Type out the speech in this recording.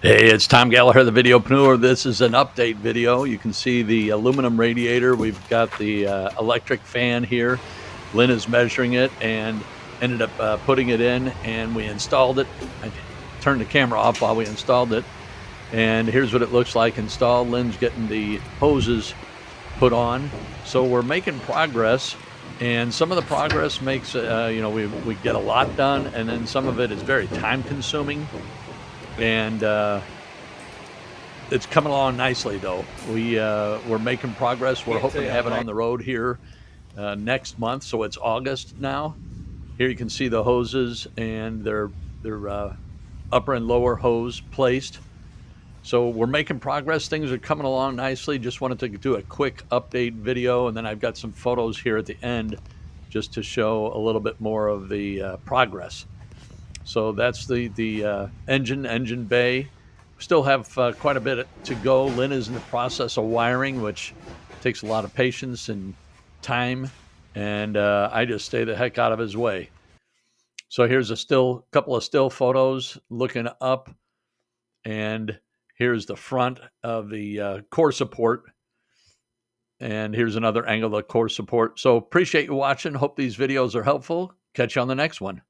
Hey, it's Tom Gallagher, the Videopreneur. This is an update video. You can see the aluminum radiator. We've got the electric fan here. Lynn is measuring it and ended up putting it in, and we installed it. I turned the camera off while we installed it, and here's what it looks like installed. Lynn's getting the hoses put on. So we're making progress, and some of the progress makes, we get a lot done, and then some of it is very time consuming. And it's coming along nicely, though. We're making progress. We're hoping to have it on the road here next month. So it's August now. Here you can see the hoses and their upper and lower hose placed. So we're making progress. Things are coming along nicely. Just wanted to do a quick update video, and then I've got some photos here at the end just to show a little bit more of the progress. So that's the engine bay. Still have quite a bit to go. Lynn is in the process of wiring, which takes a lot of patience and time, and I just stay the heck out of his way. So here's a couple of still photos looking up, and here's the front of the core support, and here's another angle of core support. So appreciate you watching. Hope these videos are helpful. Catch you on the next one.